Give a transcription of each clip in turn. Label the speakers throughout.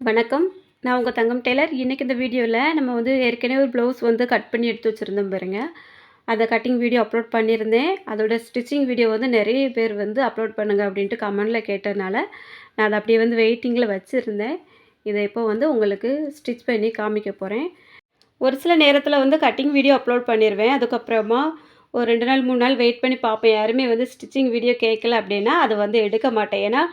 Speaker 1: வணக்கம். நான் உங்க தங்கம் டெய்லர். இன்னைக்கு இந்த வீடியோல நம்ம ஏற்கனவே ஒரு ப்ளவுஸ் கட் பண்ணி எடுத்து வச்சிருந்தோம் பாருங்க. அத கட்டிங் வீடியோ அப்லோட் பண்ணியிருந்தேன். அதோட ஸ்டிச்சிங் வீடியோ நெறைய பேர் அப்லோட் பண்ணுங்க அப்டின்ட்டு கமெண்ட்ல கேட்டதுனால, நான் அத அப்படியே வெயிட்டிங்ல வச்சிருந்தேன். இத இப்போ உங்களுக்கு ஸ்டிச் பண்ணி காமிக்க போறேன். ஒரு சில நேரத்தில கட்டிங் வீடியோ அப்லோட் பண்ணிருவேன். அதுக்கப்புறமா ஒரு 2 நாள், 3 நாள் வெயிட் பண்ணி பார்ப்பேன். யாருமே ஸ்டிச்சிங் வீடியோ கேட்கல அப்டின்னா, அது எடுக்க மாட்டேன். ஏன்னா,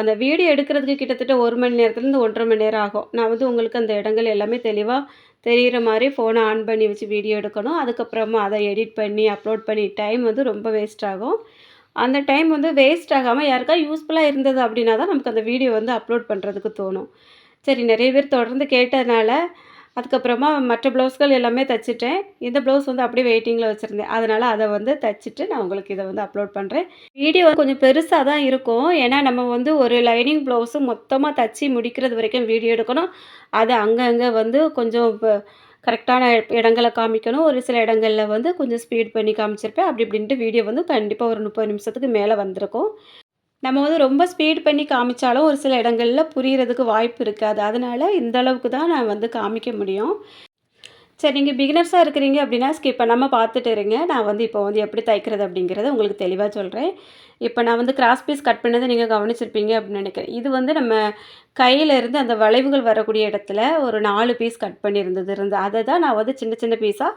Speaker 1: அந்த வீடியோ எடுக்கிறதுக்கு கிட்டத்தட்ட 1 மணி நேரத்துலேருந்து 1 1/2 மணி நேரம் ஆகும். நான் உங்களுக்கு அந்த இடங்கள் எல்லாமே தெளிவா தெரியிற மாரி ஃபோன ஆன் பண்ணி வச்சு வீடியோ எடுக்கணும். அதுக்கப்புறமா அத எடிட் பண்ணி, அப்லோட் பண்ணி டைம் ரொம்ப வேஸ்ட் ஆகும். அந்த டைம் வேஸ்ட் ஆகாம யாருக்காவது யூஸ்ஃபுல்லா இருந்தது அப்டின்னா தான் நமக்கு அந்த வீடியோ அப்லோட் பண்ணுறதுக்கு தோணும். சரி, நெறைய பேர் தொடர்ந்து கேட்டதுனால அதுக்கப்புறமா மற்ற ப்ளவுஸ்கள் எல்லாமே தச்சுட்டேன். இந்த ப்ளவுஸ் அப்படியே வெயிட்டிங்கில வச்சுருந்தேன். அதனால அத தச்சுட்டு நான் உங்களுக்கு இத அப்லோட் பண்றேன். வீடியோ கொஞ்சம் பெருசா தான் இருக்கும். ஏன்னா நம்ம ஒரு லைனிங் ப்ளவுஸு மொத்தமா தச்சு முடிக்கிறது வரைக்கும் வீடியோ எடுக்கணும். அது அங்கங்க கொஞ்சம் கரெக்டான இடங்கள காமிக்கணும். ஒரு சில இடங்கள்ல கொஞ்சம் ஸ்பீட் பண்ணி காமிச்சிருப்பேன். அப்படி இப்படின்ட்டு வீடியோ கண்டிப்பா ஒரு 30 நிமிஷத்துக்கு மேல வந்திருக்கும். நம்ம ரொம்ப ஸ்பீட் பண்ணி காமிச்சாலும் ஒரு சில இடங்கள்ல புரியறதுக்கு வாய்ப்பு இருக்காது. அதனால இந்த அளவுக்கு தான் நான் காமிக்க முடியும். சரி, நீங்க பிகினர்ஸா இருக்கிறீங்க அப்படின்னா ஸ்கிப் பண்ணாம பார்த்துட்டு இருங்க. நான் இப்போ எப்படி தைக்கிறது அப்படிங்கிறத உங்களுக்கு தெளிவா சொல்றேன். இப்போ நான் கிராஸ் பீஸ் கட் பண்ணத நீங்க கவனிச்சிருப்பீங்க அப்படின்னு நினைக்கிறேன். இது நம்ம கையில இருந்து அந்த வளைவுகள் வரக்கூடிய இடத்துல ஒரு 4 பீஸ் கட் பண்ணியிருந்தது. அத தான் நான் சின்ன சின்ன பீஸா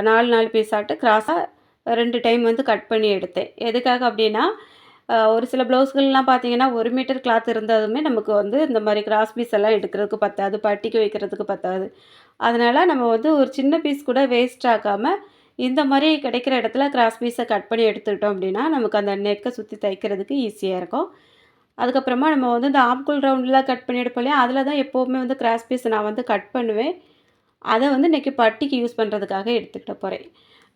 Speaker 1: 4 4 பீஸாட்டு கிராஸா 2 டைம் கட் பண்ணி எடுத்தேன். எதுக்காக அப்படின்னா, ஒரு சில ப்ளவுஸ்கள்லாம் பார்த்தீங்கன்னா, 1 மீட்டர் கிளாத் இருந்தாலுமே நமக்கு இந்த மாரி கிராஸ் பீஸ் எல்லாம் எடுக்கிறதுக்கு பத்தாது. பட்டிக்கு வைக்கிறதுக்கு பத்தாது. அதனால நம்ம ஒரு சின்ன பீஸ் கூட வேஸ்ட் ஆக்காம, இந்த மாரி கிடைக்கிற இடத்துல கிராஸ் பீஸ கட் பண்ணி எடுத்துக்கிட்டோம் அப்படின்னா, நமக்கு அந்த நெக்க சுத்தி தைக்கிறதுக்கு ஈஸியா இருக்கும். அதுக்கப்புறமா நம்ம இந்த ஆம்கோல் ரவுண்ட்லாம் கட் பண்ணி எடுப்போம் இல்லையா, அதில தான் எப்போவுமே கிராஸ் பீஸ் நான் கட் பண்ணுவேன். அத இன்னைக்கு பட்டிக்கு யூஸ் பண்ணுறதுக்காக எடுத்துக்கிட போறேன்.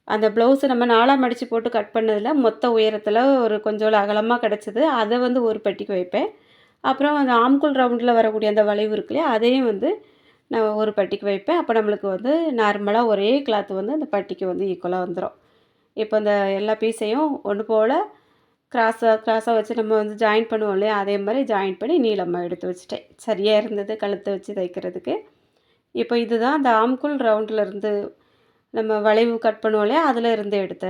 Speaker 1: அந்த ப்ளவுஸ நம்ம 4ஆ மடிச்சு போட்டு கட் பண்ணதில மொத்த உயரத்தில ஒரு கொஞ்சோண்டு அகலமா கிடச்சது. அத ஒரு பட்டிக்கு வைப்பேன். அப்புறம் அந்த ஆம்கோல் ரவுண்டில வரக்கூடிய அந்த வளைவு இருக்கு இல்லையா, அதையும் நான் ஒரு பட்டிக்கு வைப்பேன். அப்போ நம்மளுக்கு நார்மலா ஒரே கிளாத் அந்த பட்டிக்கு ஈக்குவலா வந்துரும். இப்போ இந்த எல்லா பீஸையும் ஒண்ணு போல கிராஸா கிராஸா வச்சு நம்ம ஜாயின் பண்ணுவோம் இல்லையா, அதே மாரி ஜாயின் பண்ணி நீளமா எடுத்து வச்சுட்டேன். சரியா இருந்தது கழுத்த வச்சு தைக்கிறதுக்கு. இப்போ இதுதான் அந்த ஆம்கோல் ரவுண்ட்லேருந்து நம்ம வளைவு கட் பண்ணுவோம் இல்லையா, அதில இருந்து எடுத்த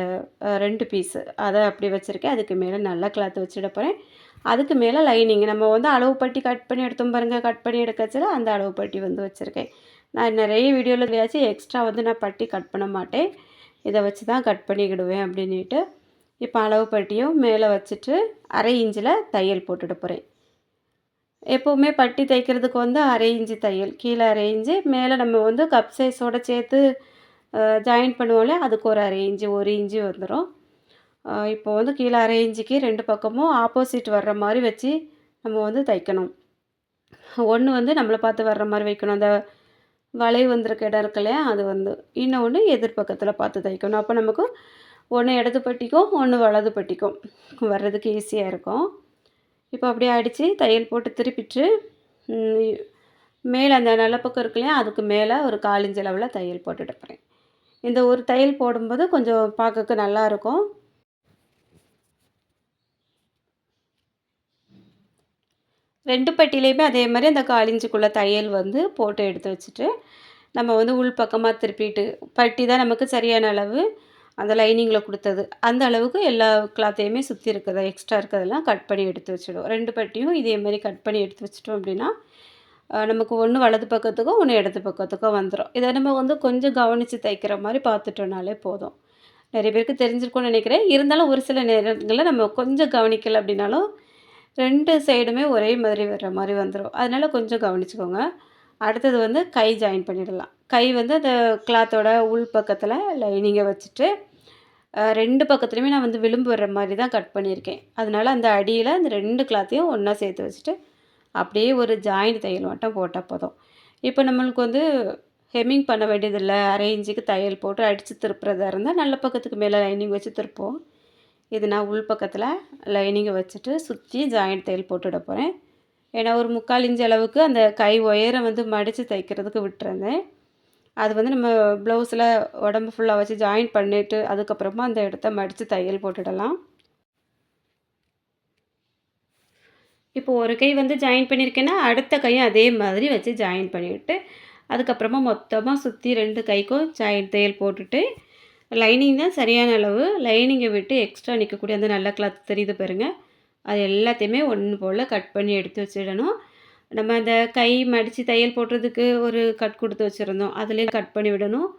Speaker 1: 2 பீஸு. அத அப்படி வச்சிருக்கேன். அதுக்கு மேல நல்ல கிளாத் வச்சுட போறேன். அதுக்கு மேல லைனிங் நம்ம அளவு பட்டி கட் பண்ணி எடுத்தோம் பாருங்க, கட் பண்ணி எடுக்கச்சுல அந்த அளவு பட்டி வச்சிருக்கேன். நான் நிறைய வீடியோல சொல்லியாச்சு, எக்ஸ்ட்ரா நான் பட்டி கட் பண்ண மாட்டேன். இத வச்சு தான் கட் பண்ணிக்கிடுவேன் அப்படின்னிட்டு, இப்போ அளவு பட்டியும் மேல வச்சுட்டு 1/2 இன்ச்சில தையல் போட்டுட போறேன். எப்பவுமே பட்டி தைக்கிறதுக்கு 1/2 இன்ச்சு தையல். கீழ 1/2 இன்ச்சு, மேல நம்ம கப் சைஸோட சேர்த்து ஜாயின் பண்ணுவோம்ல, அதுக்கு ஒரு 1/2 இன்ச்சு, 1 இன்ச்சு வந்துரும். இப்போ கீழ 1/2 இன்ச்சுக்கு 2 பக்கமும் ஆப்போசிட் வர்ற மாரி வச்சு நம்ம தைக்கணும். ஒண்ணு நம்மள பார்த்து வர்ற மாரி வைக்கணும். அந்த வளைவு வந்திருக்க இடம் இருக்கு இல்லையா, அது இன்னொன்னு எதிர்பக்கத்தில பார்த்து தைக்கணும். அப்போ நமக்கு ஒண்ணு இடது பட்டிக்கும், ஒண்ணு வலது பட்டிக்கும் வர்றதுக்கு ஈஸியா இருக்கும். இப்போ அப்படியே அடிச்சு தையல் போட்டு திருப்பிட்டு, ம் மேல அந்த நல்ல பக்கம் இருக்கு இல்லையா, அதுக்கு மேல ஒரு 1/4 இன்ச் அளவுல தையல் போட்டுட போறேன். இந்த ஒரு தையல் போடும்போது கொஞ்சம் பார்க்கறக்கு நல்லாயிருக்கும். 2 பட்டியிலயுமே அதே மாரி அந்த 1/4 இன்ச்சுக்குள்ள தையல் போட்டு எடுத்து வச்சுட்டு, நம்ம உள் பக்கமா திருப்பிட்டு, பட்டி தான் நமக்கு சரியான அளவு. அந்த லைனிங்கில குடுத்தது. அந்த அளவுக்கு எல்லா கிளாத்தையுமே சுத்தி இருக்கிறத எக்ஸ்ட்ரா இருக்கிறதெல்லாம் கட் பண்ணி எடுத்து வச்சுடுவோம். 2 பட்டியும் இதே மாரி கட் பண்ணி எடுத்து வச்சுட்டோம் அப்படின்னா, நமக்கு ஒண்ணு வலது பக்கத்துக்கும், ஒண்ணு இடது பக்கத்துக்கும் வந்துரும். இத நம்ம கொஞ்சம் கவனிச்சு தைக்கிற மாரி பார்த்துட்டோம்னாலே போதும். நெறைய பேருக்கு தெரிஞ்சிருக்கும்னு நெனைக்கிறேன். இருந்தாலும் ஒரு சில நேரங்கள்ல நம்ம கொஞ்சம் கவனிக்கல அப்படின்னாலும், 2 சைடுமே ஒரே மாதிரி வர்ற மாரி வந்துரும். அதனால கொஞ்சம் கவனிச்சுக்கோங்க. அடுத்தது கை ஜாயின் பண்ணிடலாம். கை அந்த கிளாத்தோட உள் பக்கத்தில லைனிங்க வச்சுட்டு, 2 பக்கத்துலயுமே நான் விளிம்பு வர்ற மாரி தான் கட் பண்ணியிருக்கேன். அதனால அந்த அடியில அந்த 2 கிளாத்தையும் ஒண்ணா சேர்த்து வச்சுட்டு, அப்படியே ஒரு ஜாயிண்ட் தையல் மட்டும் போட்டா போதும். இப்போ நம்மளுக்கு ஹெம்மிங் பண்ண வேண்டியதில்ல. 1/2 இன்ச்சுக்கு தையல் போட்டு அடிச்சு திருப்புறதா இருந்தா, நல்ல பக்கத்துக்கு மேல லைனிங் வச்சு திருப்போம். இது நான் உள் பக்கத்தில லைனிங்க வச்சுட்டு சுத்தி ஜாயிண்ட் தையல் போட்டுட போறேன். ஏன்னா ஒரு 3/4 இன்ச் அளவுக்கு அந்த கை உயரம் மடிச்சு தைக்கிறதுக்கு விட்டுருந்தேன். அது நம்ம ப்ளவுஸில் உடம்பு ஃபுல்லா வச்சு ஜாயின் பண்ணிட்டு, அதுக்கப்புறமா அந்த இடத்த மடிச்சு தையல் போட்டுடலாம். இப்போ ஒரு கை வந்து ஜாயின் பண்ணியிருக்கேன்னா, அடுத்த கையும் அதே மாதிரி வச்சு ஜாயின் பண்ணிவிட்டு, அதுக்கப்புறமா மொத்தமா சுற்றி 2 கைக்கும் தையல் போட்டுட்டு, லைனிங் தான் சரியான அளவு. லைனிங்கை விட்டு எக்ஸ்ட்ரா நிற்கக்கூடிய அந்த நல்ல கிளாத் தெரியுது பாருங்க. அது எல்லாத்தையுமே ஒன்று போல் கட் பண்ணி எடுத்து வச்சிடணும். நம்ம அந்த கை மடித்து தையல் போடுறதுக்கு ஒரு கட் கொடுத்து வச்சுருந்தோம். அதுலேயும் கட் பண்ணி விடணும்.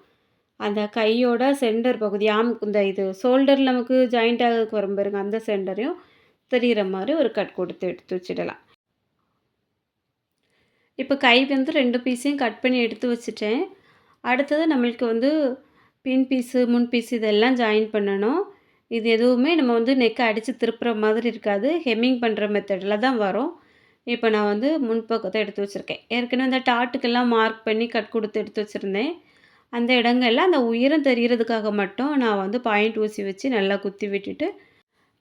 Speaker 1: அந்த கையோட சென்டர் பகுதி இந்த இது ஷோல்டர் நமக்கு ஜாயிண்ட் ஆகிறதுக்கு வரும் பாருங்க, அந்த சென்டரையும் தெரிகிற மாதிரி ஒரு கட் கொடுத்து எடுத்து வச்சிடலாம். இப்போ கை வந்து 2 பீஸையும் கட் பண்ணி எடுத்து வச்சுட்டேன். அடுத்தது நம்மளுக்கு வந்து பின் பீஸு, முன் பீஸ் இதெல்லாம் ஜாயின் பண்ணணும். இது எதுவுமே நம்ம வந்து நெக்கை அடித்து திருப்புற மாதிரி இருக்காது. ஹெம்மிங் பண்ணுற மெத்தடில் தான் வரும். இப்போ நான் வந்து முன்பக்கத்தை எடுத்து வச்சுருக்கேன். ஏற்கனவே அந்த டாட்டுக்கெல்லாம் மார்க் பண்ணி கட் கொடுத்து எடுத்து வச்சுருந்தேன். அந்த இடங்கள்ல அந்த உயரம் தெரிகிறதுக்காக மட்டும் நான் வந்து பாயிண்ட் ஊசி வச்சு நல்லா குத்தி விட்டுட்டு,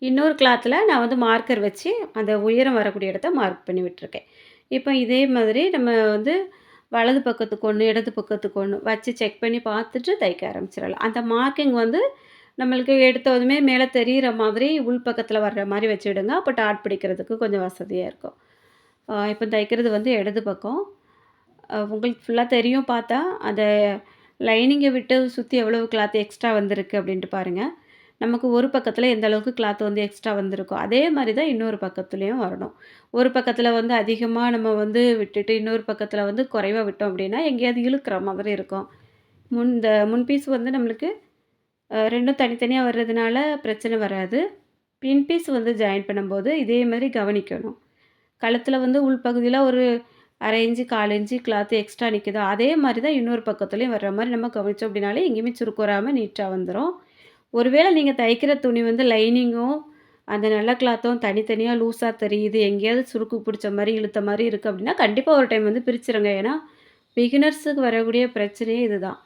Speaker 1: இன்னொரு கிளாத்தில் நான் வந்து மார்க்கர் வச்சு அந்த உயரம் வரக்கூடிய இடத்த மார்க் பண்ணி விட்டுருக்கேன். இப்போ இதே மாதிரி நம்ம வந்து வலது பக்கத்துக்கு ஒன்று, இடது பக்கத்துக்கு ஒன்று வச்சு செக் பண்ணி பார்த்துட்டு தைக்க ஆரம்பிச்சிடலாம். அந்த மார்க்கிங் வந்து நம்மளுக்கு எடுத்ததுமே மேலே தெரிகிற மாதிரி உள் பக்கத்தில் வர்ற மாதிரி வச்சுவிடுங்க. அப்போ டாட் பிடிக்கிறதுக்கு கொஞ்சம் வசதியாக இருக்கும். இப்போ தைக்கிறது வந்து இடது பக்கம். உங்களுக்கு ஃபுல்லாக தெரியும் பார்த்தா, அந்த லைனிங்கை விட்டு சுற்றி எவ்வளவு கிளாத் எக்ஸ்ட்ரா வந்திருக்கு அப்படின்ட்டு பாருங்கள். நமக்கு ஒரு பக்கத்தில் எந்த அளவுக்கு கிளாத் வந்து எக்ஸ்ட்ரா வந்திருக்கோ அதே மாதிரி தான் இன்னொரு பக்கத்துலேயும் வரணும். ஒரு பக்கத்தில் வந்து அதிகமாக நம்ம வந்து விட்டுட்டு இன்னொரு பக்கத்தில் வந்து குறைவாக விட்டோம் அப்படின்னா எங்கேயாவது இழுக்கிற மாதிரி இருக்கும். இந்த முன் பீஸ் வந்து நம்மளுக்கு 2ம் தனித்தனியாக வர்றதுனால பிரச்சனை வராது. பின் பீஸ் வந்து ஜாயின் பண்ணும்போது இதே மாதிரி கவனிக்கணும். கழுத்தில் வந்து உள்பகுதியில் ஒரு 1/2 இன்ச்சு 1/4 இன்ச்சு கிளாத் எக்ஸ்ட்ரா நிற்குதோ அதே மாதிரி தான் இன்னொரு பக்கத்துலேயும் வர்ற மாதிரி நம்ம கவனித்தோம் அப்படின்னாலே எங்கேயுமே சுருக்கு வராமல் நீட்டாக வந்துடும். ஒருவேளை நீங்கள் தைக்கிற துணி வந்து லைனிங்கும் அந்த நல்ல கிளாத்தும் தனித்தனியாக லூஸாக தெரியுது, எங்கேயாவது சுருக்கு பிடிச்ச மாதிரி இழுத்த மாதிரி இருக்குது அப்படின்னா கண்டிப்பாக ஒரு டைம் வந்து பிரிச்சுருங்க. ஏன்னா பிகினர்ஸுக்கு வரக்கூடிய பிரச்சனையே இதுதான்.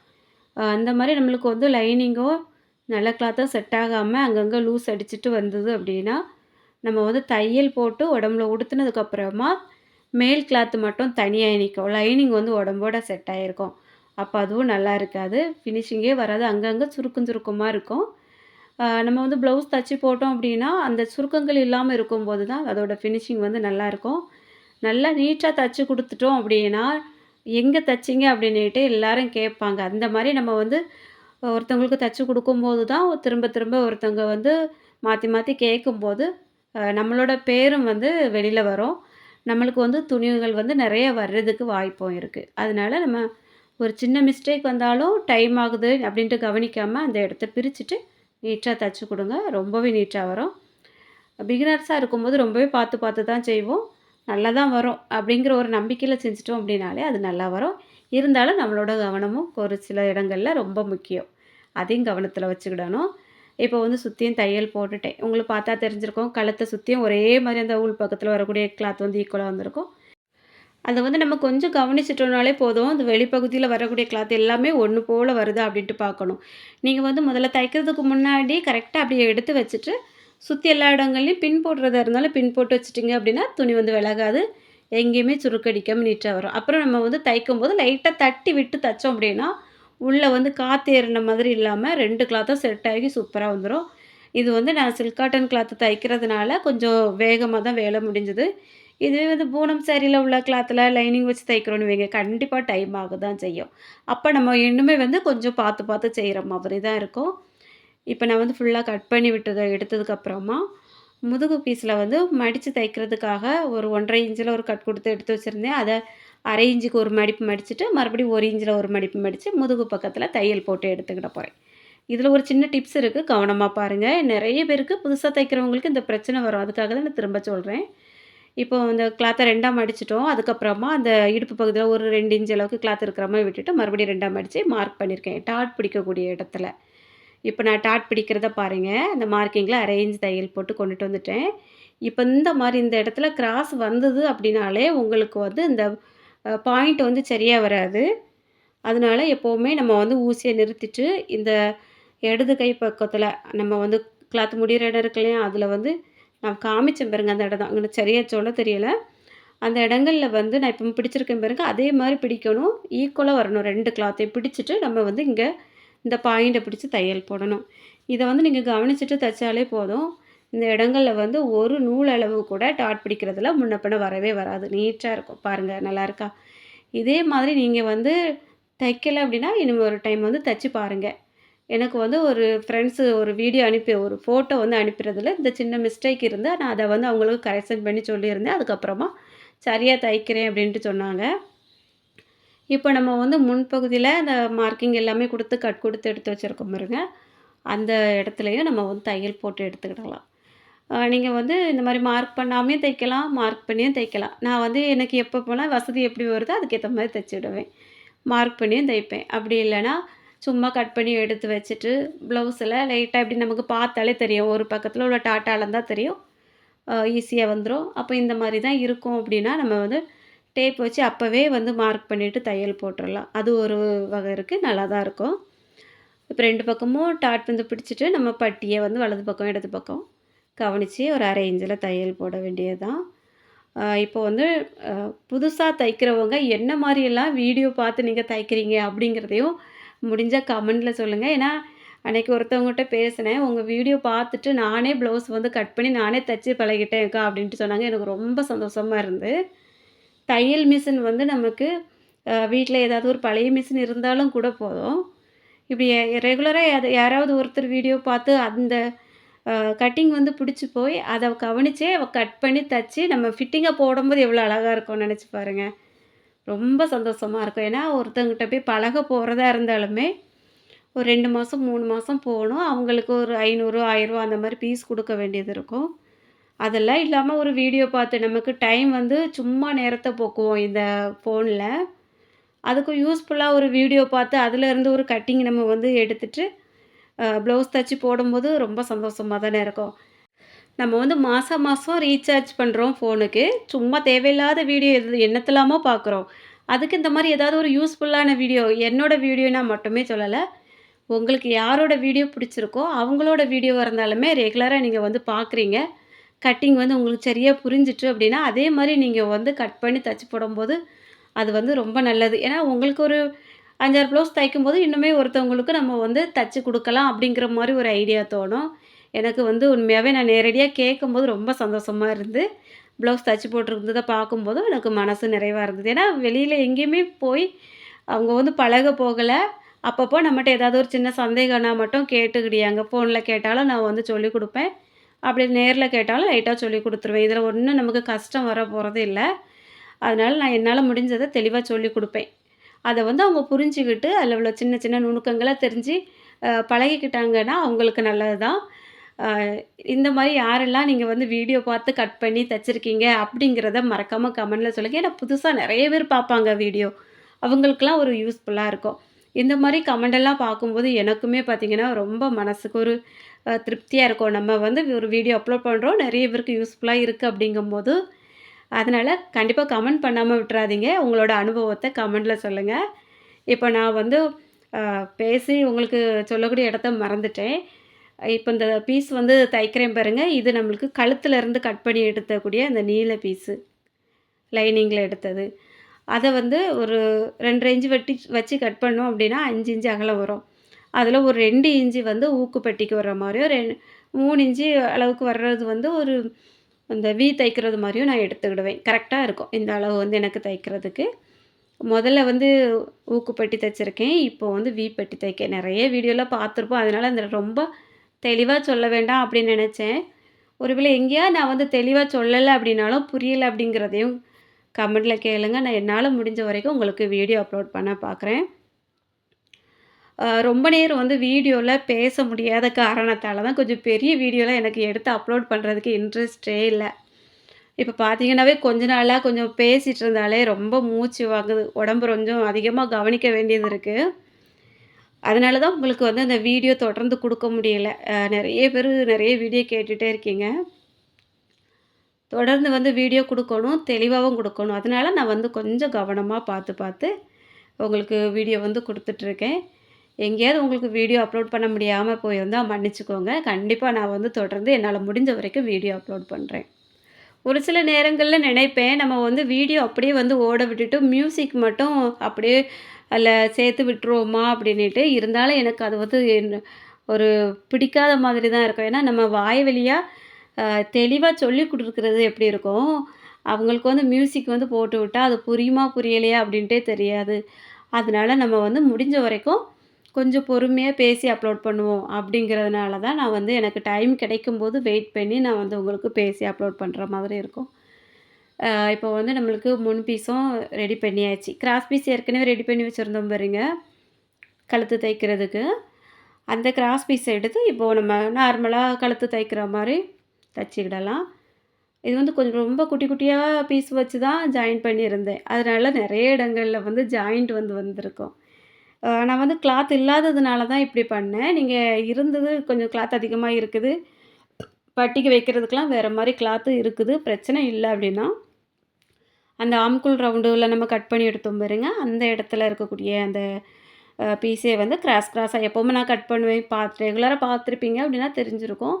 Speaker 1: அந்த மாதிரி நம்மளுக்கு வந்து லைனிங்கோ நல்ல கிளாத்தும் செட் ஆகாமல் அங்கங்கே லூஸ் அடிச்சுட்டு வந்தது அப்படின்னா, நம்ம வந்து தையல் போட்டு உடம்புல உடுத்துனதுக்கப்புறமா மேல் கிளாத்து மட்டும் தனியாக நிற்கும். லைனிங் வந்து உடம்போட செட் ஆகிருக்கும். அப்போ அதுவும் நல்லா இருக்காது. ஃபினிஷிங்கே வராது. அங்கங்கே சுருக்கம் சுருக்கமாக இருக்கும். நம்ம வந்து ப்ளவுஸ் தச்சு போட்டோம் அப்படின்னா, அந்த சுருக்கங்கள் இல்லாமல் இருக்கும்போது தான் அதோட ஃபினிஷிங் வந்து நல்லாயிருக்கும். நல்லா நீட்டாக தச்சு கொடுத்துட்டோம் அப்படின்னா, எங்கே தச்சீங்க அப்படின்னுட்டு எல்லாரும் கேட்பாங்க. அந்த மாதிரி நம்ம வந்து ஒருத்தவங்களுக்கு தச்சு கொடுக்கும்போது தான் திரும்ப திரும்ப ஒருத்தவங்க வந்து மாற்றி மாற்றி கேட்கும்போது, நம்மளோட பேரும் வந்து வெளியில் வரும். நம்மளுக்கு வந்து துணிவுகள் வந்து நிறைய வர்றதுக்கு வாய்ப்பும் இருக்குது. அதனால நம்ம ஒரு சின்ன மிஸ்டேக் வந்தாலும் டைம் ஆகுது அப்படின்ட்டு கவனிக்காமல் அந்த இடத்த பிரிச்சுட்டு நீட்டாக தச்சு கொடுங்க. ரொம்பவே நீட்டாக வரும். பிகினர்ஸாக இருக்கும்போது ரொம்பவே பார்த்து பார்த்து தான் செய்வோம். நல்லா தான் வரும் அப்படிங்கிற ஒரு நம்பிக்கையில் செஞ்சுட்டோம் அப்படின்னாலே அது நல்லா வரும். இருந்தாலும் நம்மளோட கவனமும் ஒரு சில இடங்களில் ரொம்ப முக்கியம். அதையும் கவனத்தில் வச்சுக்கிடணும். இப்போ வந்து சுற்றியும் தையல் போட்டுட்டேன். உங்களுக்கு பார்த்தா தெரிஞ்சிருக்கும். கழுத்தை சுற்றியும் ஒரே மாதிரி அந்த உள் பக்கத்தில் வரக்கூடிய கிளாத் வந்து ஈக்குவலாக வந்திருக்கும். அதை வந்து நம்ம கொஞ்சம் கவனிச்சிட்டோம்னாலே போதும். அந்த வெளிப்பகுதியில் வரக்கூடிய கிளாத் எல்லாமே ஒன்று போல் வருதா அப்படின்ட்டு பார்க்கணும். நீங்கள் வந்து முதல்ல தைக்கிறதுக்கு முன்னாடி கரெக்டாக அப்படியே எடுத்து வச்சுட்டு, சுற்றி எல்லா இடங்கள்லையும் பின் போடுறதா இருந்தாலும் பின் போட்டு வச்சுட்டிங்க அப்படின்னா துணி வந்து விலகாது. எங்கேயுமே சுருக்கடிக்காமல் நீட்டாக வரும். அப்புறம் நம்ம வந்து தைக்கும்போது லைட்டாக தட்டி விட்டு தைச்சோம் அப்படின்னா, உள்ளே வந்து காற்று ஏறின மாதிரி இல்லாமல் 2 கிளாத்தும் செட் ஆகி சூப்பராக வந்துடும். இது வந்து நான் சில்க் காட்டன் கிளாத்து தைக்கிறதுனால கொஞ்சம் வேகமாக தான் வேலை முடிஞ்சுது. இதுவே வந்து பூனம் சாரியில் உள்ள கிளாத்தில் லைனிங் வச்சு தைக்கிறோன்னு வைங்க, கண்டிப்பாக டைம் ஆக தான் செய்யும். அப்போ நம்ம இன்னுமே வந்து கொஞ்சம் பார்த்து பார்த்து செய்கிற மாதிரி தான் இருக்கும். இப்போ நான் வந்து ஃபுல்லாக கட் பண்ணி எடுத்ததுக்கப்புறமா முதுகு பீஸில் வந்து மடித்து தைக்கிறதுக்காக ஒரு 1½ இன்ச்சில் ஒரு கட் கொடுத்து எடுத்து வச்சுருந்தேன். அதை 1/2 இன்ச்சுக்கு ஒரு மடிப்பு மடிச்சுட்டு மறுபடியும் 1 இன்ச்சில் ஒரு மடிப்பு மடித்து முதுகு பக்கத்தில் தையல் போட்டு எடுத்துக்கிட போகிறேன். இதில் ஒரு சின்ன டிப்ஸ் இருக்குது, கவனமாக பாருங்கள். நிறைய பேருக்கு புதுசாக தைக்கிறவங்களுக்கு இந்த பிரச்சனை வரும். அதுக்காக தான் நான் திரும்ப சொல்கிறேன். இப்போ இந்த கிளாத்தை 2ஆக மடிச்சிட்டோம். அதுக்கப்புறமா அந்த இடுப்பு பகுதியில் ஒரு 2 இன்ச் அளவுக்கு கிளாத் இருக்கிற மாதிரி விட்டுட்டு மறுபடியும் 2ஆக மடித்து மார்க் பண்ணியிருக்கேன் டாட் பிடிக்கக்கூடிய இடத்துல. இப்போ நான் டாட் பிடிக்கிறத பாருங்கள். அந்த மார்க்கிங்கில் 1/2 இன்ச் தையல் போட்டு கொண்டுட்டு வந்துட்டேன். இப்போ இந்த மாதிரி இந்த இடத்துல கிராஸ் வந்தது அப்படின்னாலே உங்களுக்கு வந்து இந்த பாயிண்ட் வந்து சரியாக வராது. அதனால எப்போவுமே நம்ம வந்து ஊசியை நிறுத்திட்டு இந்த இடது கை பக்கத்தில் நம்ம வந்து கிளாத் முடிகிற இடம் இருக்கு இல்லையா, அதில் வந்து நான் காமிச்சேன் பாருங்க, அந்த இடம் தான் எனக்கு சரியாக சொல்ல தெரியலை. அந்த இடங்களில் வந்து நான் இப்போ பிடிச்சிருக்கேன் பாருங்க, அதே மாதிரி பிடிக்கணும். ஈக்குவலாக வரணும். 2 கிளாத்தையும் பிடிச்சிட்டு நம்ம வந்து இங்கே இந்த பாயிண்ட்டை பிடிச்சி தையல் போடணும். இதை வந்து நீங்கள் கவனிச்சுட்டு தைச்சாலே போதும். இந்த இடங்கள்ல வந்து ஒரு நூல் அளவு கூட டாட் பிடிக்கிறதுல முன்ன பின்ன வரவே வராது. நீட்டா இருக்கும். பாருங்க நல்லா இருக்கா? இதே மாதிரி நீங்க வந்து தைக்கல அப்படின்னா, இனிமே ஒரு டைம் வந்து தச்சு பாருங்க. எனக்கு வந்து ஒரு ஃப்ரெண்ட்ஸு ஒரு வீடியோ அனுப்பி ஒரு ஃபோட்டோ வந்து அனுப்புறதுல இந்த சின்ன மிஸ்டேக் இருந்து, நான் அத வந்து அவங்களுக்கு கரெக்ஷன் பண்ணி சொல்லியிருந்தேன். அதுக்கப்புறமா சரியா தைக்கிறேன் அப்படின்ட்டு சொன்னாங்க. இப்போ நம்ம வந்து முன்பகுதியில அந்த மார்க்கிங் எல்லாமே குடுத்து, கட் குடுத்து எடுத்து வச்சிருக்கோம் பாருங்க. அந்த இடத்துலயும் நம்ம வந்து தையல் போட்டு எடுத்துக்கிடலாம். நீங்க வந்து இந்த மாரி மார்க் பண்ணாமயும் தைக்கலாம், மார்க் பண்ணியும் தைக்கலாம். நான் வந்து எனக்கு எப்பப்போலாம் வசதி எப்படி வருதோ அதுக்கேத்த மாரி தச்சுடுவேன். மார்க் பண்ணியும் தைப்பேன். அப்படி இல்லன்னா, சும்மா கட் பண்ணி எடுத்து வச்சுட்டு, ப்ளவுஸில லைட்டா இப்படி நமக்கு பார்த்தாலே தெரியும். ஒரு பக்கத்தில உள்ள டாட்டா அளந்தா தெரியும். ஈஸியா வந்துரும். அப்போ இந்த மாரி தான் இருக்கும் அப்படின்னா, நம்ம வந்து டேப் வச்சு அப்பவே வந்து மார்க் பண்ணிட்டு தையல் போட்டுறலாம். அது ஒரு வகை இருக்கு. நல்லா தான் இருக்கும். இப்ப 2 பக்கமும் டாட் வந்து பிடிச்சிட்டு, நம்ம பட்டிய வந்து வலது பக்கம், இடது பக்கம் கவனிச்சு ஒரு 1/2 இன்ச்சில தையல் போட வேண்டியது தான். இப்போ வந்து அ புதுசா தைக்கிறவங்க என்ன மாரியெல்லாம் வீடியோ பார்த்து நீங்க தைக்கிறீங்க அப்படிங்கிறதையும் முடிஞ்சா கமெண்ட்ல சொல்லுங்க. ஏன்னா, அன்னைக்கு ஒருத்தவங்ககிட்ட பேசினேன். உங்க வீடியோ பார்த்துட்டு நானே ப்ளவுஸ் வந்து கட் பண்ணி நானே தச்சு பழகிட்டேன்க்கா அப்படின்ட்டு சொன்னாங்க. எனக்கு ரொம்ப சந்தோஷமா இருந்து. தையல் மிஷின் வந்து நமக்கு வீட்ல ஏதாவது ஒரு பழைய மிஷின் இருந்தாலும் கூட போதும். இப்படி ரெகுலரா யாராவது ஒருத்தர் வீடியோ பார்த்து அந்த கட்டிங் வந்து பிடிச்சு போய் அத கவனிச்சே கட் பண்ணி தச்சு நம்ம ஃபிட்டிங்கா போடும்போது எவ்வளோ அழகா இருக்கும்னு நெனச்சு பாருங்க. ரொம்ப சந்தோஷமா இருக்கும். ஏன்னா ஒருத்தவங்ககிட்ட போய் பழக போறதா இருந்தாலுமே, ஒரு 2 மாசம், 3 மாசம் போணும். அவங்களுக்கு ஒரு 500, 1000 அந்த மாரி ஃபீஸ் குடுக்க வேண்டியது இருக்கும். அதெல்லாம் இல்லாம ஒரு வீடியோ பார்த்து நமக்கு டைம் வந்து சும்மா நேரத்த போக்குவோம் இந்த ஃபோன்ல. அதுக்கும் யூஸ்ஃபுல்லா ஒரு வீடியோ பார்த்து அதுலேருந்து ஒரு கட்டிங் நம்ம வந்து எடுத்துட்டு, ப்ளவுஸ் தச்சு போடும்போது ரொம்ப சந்தோஷமா தானே இருக்கும். நம்ம வந்து மாசம் மாசம் ரீசார்ஜ் பண்ணுறோம் ஃபோனுக்கு. சும்மா தேவையில்லாத வீடியோ என்னத்தலாமோ பார்க்குறோம். அதுக்கு இந்த மாரி ஏதாவது ஒரு யூஸ்ஃபுல்லான வீடியோ, என்னோட வீடியோனா மட்டுமே சொல்லல. உங்களுக்கு யாரோட வீடியோ பிடிச்சிருக்கோ, அவங்களோட வீடியோவா இருந்தாலுமே ரெகுலரா நீங்க வந்து பார்க்குறீங்க. கட்டிங் வந்து உங்களுக்கு சரியா புரிஞ்சுட்டு அப்படின்னா, அதே மாரி நீங்க வந்து கட் பண்ணி தச்சு போடும்போது, அது வந்து ரொம்ப நல்லது. ஏன்னா உங்களுக்கு ஒரு 5, 6 ப்ளவுஸ் தைக்கும்போது, இன்னுமே ஒருத்தவங்களுக்கு நம்ம வந்து தச்சு குடுக்கலாம் அப்படிங்கிற மாரி ஒரு ஐடியா தோணும். எனக்கு வந்து உண்மையாவே நான் நேரடியா கேட்கும்போது ரொம்ப சந்தோஷமா இருந்து, ப்ளவுஸ் தச்சு போட்டிருந்தத பார்க்கும்போது எனக்கு மனசு நிறைவா இருந்தது. ஏன்னா வெளியில எங்கேயுமே போய் அவங்க வந்து பழக போகல. அப்பப்போ நம்மட்ட ஏதாவது ஒரு சின்ன சந்தேகம்னா மட்டும் கேட்டுக்கிடியாங்க. ஃபோன்ல கேட்டாலும் நான் வந்து சொல்லிக் குடுப்பேன். அப்படி நேர்ல கேட்டாலும் லைட்டா சொல்லிக் குடுத்துருவேன். இதில ஒண்ணும் நமக்கு கஷ்டம் வர போறது இல்ல. அதனால நான் என்னால முடிஞ்சத தெளிவா சொல்லிக் குடுப்பேன். அத வந்து அவங்க புரிஞ்சுகிட்டு, அதில உள்ள சின்ன சின்ன நுணுக்கங்கள தெரிஞ்சு பழகிக்கிட்டாங்கன்னா, அவங்களுக்கு நல்லது தான். அ இந்த மாரி யாரெல்லாம் நீங்க வந்து வீடியோ பார்த்து கட் பண்ணி தச்சிருக்கீங்க அப்படிங்கிறத மறக்காம கமெண்ட்ல சொல்லுங்க. ஏன்னா புதுசா நெறைய பேர் பார்ப்பாங்க வீடியோ. அவங்களுக்கெல்லாம் ஒரு யூஸ்ஃபுல்லா இருக்கும். இந்த மாரி கமெண்ட் எல்லாம் பார்க்கும்போது எனக்குமே பார்த்தீங்கன்னா, ரொம்ப மனசுக்கு ஒரு திருப்தியா இருக்கும். நம்ம வந்து ஒரு வீடியோ அப்லோட் பண்றோம். நெறைய பேருக்கு யூஸ்ஃபுல்லா இருக்கு அப்படிங்கும்போது, அதனால கண்டிப்பா கமெண்ட் பண்ணாம விட்டுறாதீங்க. உங்களோட அனுபவத்த கமெண்ட்ல சொல்லுங்க. இப்ப நான் வந்து பேசி உங்களுக்கு சொல்லக்கூடிய இடத்த மறந்துட்டேன். இப்ப இந்த பீஸ் வந்து தைக்கிறேன் பாருங்க. இது நம்மளுக்கு கழுத்துல இருந்து கட் பண்ணி எடுத்தக்கூடிய அந்த நீள பீஸு. லைனிங்கில எடுத்தது. அத வந்து ஒரு 2 1/2 இன்ச் வச்சு கட் பண்ணோம் அப்டின்னா, 5 இன்ச் அகலம் வரும். அதில ஒரு 2 இன்ச்சு வந்து ஊக்குப்பட்டிக்கு வர்ற மாரியும், 3 இன்ச்சு அளவுக்கு வர்றது வந்து ஒரு இந்த தைக்கிறது மாரியும் நான் எடுத்துக்கிடுவேன். கரெக்ட்டா இருக்கும். இந்த அளவு வந்து எனக்கு தைக்கிறதுக்கு. முதல்ல வந்து ஊக்குப்பட்டி தச்சிருக்கேன். இப்போ வந்து பட்டி தைக்க நெறைய வீடியோல பார்த்துருப்போம். அதனால அந்த ரொம்ப தெளிவா சொல்ல வேண்டாம் அப்படின்னு நெனச்சேன். ஒருவேளை எங்கேயாவது நான் வந்து தெளிவா சொல்லல அப்படின்னாலும், புரியல அப்படிங்கிறதையும் கமெண்ட்ல கேளுங்க. நான் என்னால முடிஞ்ச வரைக்கும் உங்களுக்கு வீடியோ அப்லோட் பண்ண பார்க்குறேன். ரொம்ப நேரம் வந்து வீடியோல பேச முடியாத காரணத்தால தான் கொஞ்சம் பெரிய வீடியோலாம் எனக்கு எடுத்து அப்லோட் பண்ணுறதுக்கு இன்ட்ரெஸ்ட்டே இல்ல. இப்ப பார்த்தீங்கன்னாவே கொஞ்ச நாளா கொஞ்சம் பேசிட்டு இருந்தாலே ரொம்ப மூச்சு வாங்குது. உடம்பு கொஞ்சம் அதிகமா கவனிக்க வேண்டியது இருக்கு. அதனால தான் உங்களுக்கு வந்து அந்த வீடியோ தொடர்ந்து குடுக்க முடியல. நெறைய பேரு நெறைய வீடியோ கேட்டுட்டே இருக்கீங்க. தொடர்ந்து வந்து வீடியோ குடுக்கணும், தெளிவாவும் குடுக்கணும். அதனால நான் வந்து கொஞ்சம் கவனமா பார்த்து பார்த்து உங்களுக்கு வீடியோ வந்து குடுத்துட்ருக்கேன். எங்கேயாவது உங்களுக்கு வீடியோ அப்லோட் பண்ண முடியாம போயிருந்தா மன்னிச்சுக்கோங்க. கண்டிப்பா நான் வந்து தொடர்ந்து என்னால முடிஞ்ச வரைக்கும் வீடியோ அப்லோட் பண்றேன். ஒரு சில நேரங்கள்ல நினைப்பேன், நம்ம வந்து வீடியோ அப்படியே வந்து ஓட விட்டுட்டு, மியூசிக் மட்டும் அப்படியே அதில சேர்த்து விட்டுருவோமா அப்படின்னுட்டு. இருந்தாலும் எனக்கு அது வந்து ஒரு பிடிக்காத மாதிரி தான் இருக்கும். ஏன்னா நம்ம வாய் வழியா தெளிவா சொல்லிக் குடுக்குறது எப்படி இருக்கும், அவங்களுக்கு வந்து மியூசிக் வந்து போட்டு விட்டா, அது புரியுமா, புரியலையா அப்படின்ட்டே தெரியாது. அதனால நம்ம வந்து முடிஞ்ச வரைக்கும் கொஞ்சம் பொறுமையா பேசி அப்லோட் பண்ணுவோம். அப்படிங்கிறதுனால தான் நான் வந்து எனக்கு டைம் கிடைக்கும்போது வெயிட் பண்ணி நான் வந்து உங்களுக்கு பேசி அப்லோட் பண்ற மாதிரி இருக்கும். இப்போ வந்து நம்மளுக்கு முன் பீஸும் ரெடி பண்ணியாச்சு. கிராஸ் பீஸ் ஏற்கனவே ரெடி பண்ணி வச்சிருந்தோம் பாருங்க, கழுத்து தைக்கிறதுக்கு. அந்த கிராஸ் பீஸ எடுத்து இப்போ நம்ம நார்மலா கழுத்து தைக்கிற மாரி தச்சுக்கிடலாம். இது வந்து கொஞ்சம் ரொம்ப குட்டி குட்டியா பீஸ் வச்சு தான் ஜாயின் பண்ணியிருந்தேன். அதனால நெறைய இடங்கள்ல வந்து ஜாயிண்ட் வந்து வந்திருக்கும். நான் வந்து கிளாத் இல்லாததுனால தான் இப்படி பண்ணேன். நீங்க இருந்தது கொஞ்சம் கிளாத் அதிகமா இருக்குது. பட்டிக்கு வைக்கிறதுக்கெல்லாம் வேற மாரி கிளாத்து இருக்குது. பிரச்சனை இல்ல அப்படின்னா, அந்த ஆம்கூல் ரவுண்டுல நம்ம கட் பண்ணி எடுத்தோம் பாருங்க, அந்த இடத்துல இருக்கக்கூடிய அந்த பீஸே வந்து கிராஸ் கிராஸா எப்பவுமே நான் கட் பண்ணுவேன். ரெகுலரா பார்த்துருப்பீங்க அப்படின்னா தெரிஞ்சிருக்கும்.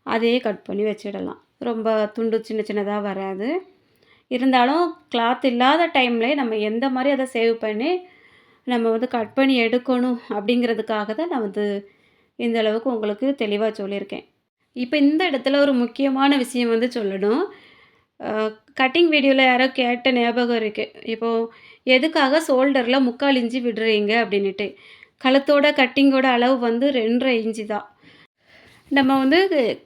Speaker 1: அதையே கட் பண்ணி வச்சிடலாம். ரொம்ப துண்டு சின்ன சின்னதா வராது. இருந்தாலும் கிளாத் இல்லாத டைம்லயே நம்ம எந்த மாரி அத சேவ் பண்ணி, நம்ம வந்து கட் பண்ணி எடுக்கணும் அப்படிங்கிறதுக்காக தான் நான் வந்து இந்த அளவுக்கு உங்களுக்கு தெளிவா சொல்லியிருக்கேன். இப்ப இந்த இடத்துல ஒரு முக்கியமான விஷயம் வந்து சொல்லணும். அ கட்டிங் வீடியோல யாரோ கேட்ட ஞாபகம் இருக்கு. இப்போ எதுக்காக ஷோல்டர்ல 3/4 இன்ச்சு விடுறீங்க அப்படின்னுட்டு. கழுத்தோட கட்டிங்கோட அளவு வந்து 2 1/2 இன்ச்சு தான். நம்ம வந்து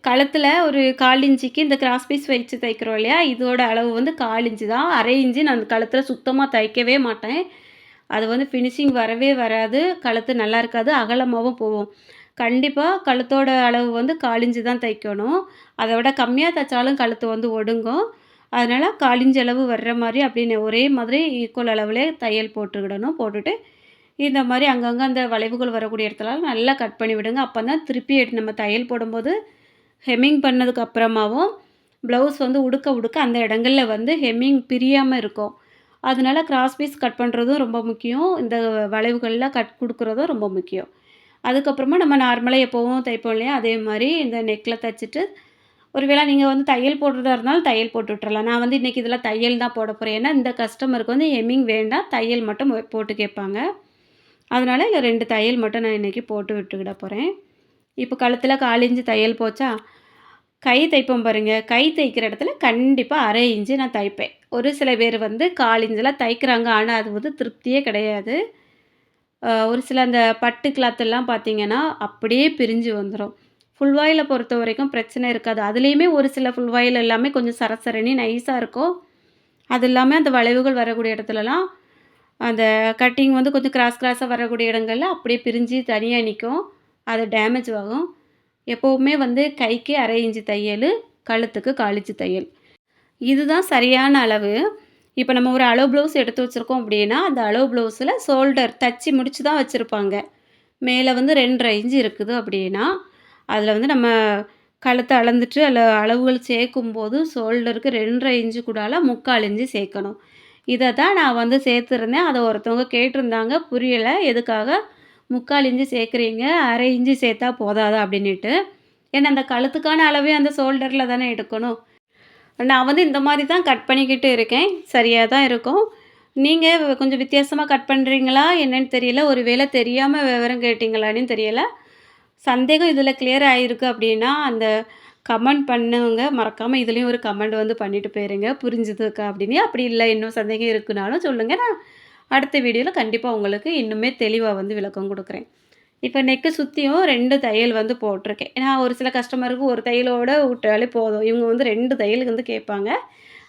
Speaker 1: கழுத்துல ஒரு 1/4 இன்ச்சுக்கு இந்த கிராஸ் பீஸ் வச்சு தைக்கிறோம் இல்லையா? இதோட அளவு வந்து 1/4 இன்ச்சு தான். 1/2 இன்ச்சு நான் கழுத்துல சுத்தமா தைக்கவே மாட்டேன். அது வந்து ஃபினிஷிங் வரவே வராது. கழுத்து நல்லா இருக்காது. அகலமாவும் போகும். கண்டிப்பா கழுத்தோட அளவு வந்து 1/4 இன்ச்சு தான் தைக்கணும். அத விட கம்மியா தைச்சாலும் கழுத்து வந்து ஒடுங்கும். அதனால 1/4 இன்ச் அளவு வர்ற மாரி அப்படின்னு ஒரே மாதிரி ஈக்குவல் அளவுலே தையல் போட்டுக்கிடணும். போட்டுட்டு இந்த மாரி அங்கங்க அந்த வளைவுகள் வரக்கூடிய இடத்துலலாம் நல்லா கட் பண்ணி விடுங்க. அப்பதான் திருப்பி நம்ம தையல் போடும்போது ஹெம்மிங் பண்ணதுக்கு அப்புறமாவும் ப்ளவுஸ் வந்து உடுக்க உடுக்க அந்த இடங்கள்ல வந்து ஹெம்மிங் பிரியாம இருக்கும். அதனால கிராஸ் பீஸ் கட் பண்ணுறதும் ரொம்ப முக்கியம். இந்த வளைவுகள்ல கட் குடுக்குறதும் ரொம்ப முக்கியம். அதுக்கப்புறமா நம்ம நார்மலா எப்பவும் தைப்போம் இல்லையா? அதே மாரி இந்த நெக்ல தச்சுட்டு, ஒரு வேள நீங்க வந்து தையல் போடுறதா இருந்தாலும் தையல் போட்டு விட்டுறலாம். நான் வந்து இன்னைக்கு இதில தையல் தான் போட போறேன். ஏன்னா, இந்த கஸ்டமருக்கு வந்து ஹெம்மிங் வேண்டாம். தையல் மட்டும் போட்டு கேட்பாங்க. அதனால இதில 2 தையல் மட்டும் நான் இன்னைக்கு போட்டு விட்டுக்கிட போறேன். இப்போ கழுத்தில 1/4 இன்ச்சு தையல் போச்சா, கை தைப்போம் பாருங்க. கை தைக்கிற இடத்துல கண்டிப்பா 1/2 இன்ச்சு நான் தைப்பேன். ஒரு சில பேர் வந்து 1/4 இன்ச்சுல தைக்கிறாங்க. ஆனா, அது வந்து திருப்தியே கிடையாது. ஒரு சில அந்த பட்டு கிளாத்தெல்லாம் பார்த்தீங்கன்னா, அப்படியே பிரிஞ்சு வந்துரும். ஃபுல் வாயில பொறுத்தவரைக்கும் பிரச்சனை இருக்காது. அதுலேயுமே ஒரு சில ஃபுல் வாயில் எல்லாமே கொஞ்சம் சரசரன்னு நைஸா இருக்கும். அது இல்லாம அந்த வளைவுகள் வரக்கூடிய இடத்துலலாம், அந்த கட்டிங் வந்து கொஞ்சம் கிராஸ் கிராஸா வரக்கூடிய இடங்கள்ல அப்படியே பிரிஞ்சு தனியா நிக்கும். அது டேமேஜ் ஆகும். எப்பவுமே வந்து கைக்கு 1/2 இன்ச்சு தையலு, கழுத்துக்கு 1/4 இன்ச்சு தையல். இதுதான் சரியான அளவு. இப்ப நம்ம ஒரு அளவு ப்ளவுஸ் எடுத்து வச்சிருக்கோம் அப்படின்னா, அந்த அளவு ப்ளவுஸில ஷோல்டர் தச்சு முடிச்சு தான் வச்சிருப்பாங்க. மேல வந்து 2 1/2 இன்ச் இருக்குது அப்படின்னா, அதில வந்து நம்ம கழுத்த அளந்துட்டு அதில அளவுகள் சேர்க்கும்போது ஷோல்டருக்கு 2 1/2 இன்ச்சு கூடால 3/4 இன்ச்சு சேர்க்கணும். இத தான் நான் வந்து சேர்த்துருந்தேன். அத ஒருத்தவங்க கேட்டிருந்தாங்க. புரியல. எதுக்காக 3/4 இன்ச்சு சேர்க்குறீங்க? 1/2 இன்ச்சு சேர்த்தா போதாதா? அப்படின்னுட்டு. ஏன்னா அந்த கழுத்துக்கான அளவே அந்த ஷோல்டர்ல தானே எடுக்கணும். நான் வந்து இந்த மாரி தான் கட் பண்ணிக்கிட்டு இருக்கேன். சரியா தான் இருக்கும். நீங்க கொஞ்சம் வித்தியாசமா கட் பண்றீங்களா என்னன்னு தெரியல. ஒரு வேள தெரியாம விவரம் கேட்டீங்களான்னு தெரியல. சந்தேகம் இதில கிளியர் ஆயிருக்கு அப்டின்னா, அந்த கமெண்ட் பண்ணவங்க மறக்காம இதுலயும் ஒரு கமெண்ட் வந்து பண்ணிட்டு போயிருங்க. புரிஞ்சுதுக்கா அப்படின்னு. அப்படி இல்ல இன்னும் சந்தேகம் இருக்குனாலும் சொல்லுங்க. நான் அடுத்த வீடியோல கண்டிப்பா உங்களுக்கு இன்னுமே தெளிவா வந்து விளக்கம் குடுக்குறேன். இப்ப நெக்க சுத்தியும் 2 தையல் வந்து போட்டிருக்கேன். ஏன்னா ஒரு சில கஸ்டமருக்கு ஒரு தையலோட விட்டாலே போதும். இவங்க வந்து 2 தையல் வந்து கேட்பாங்க.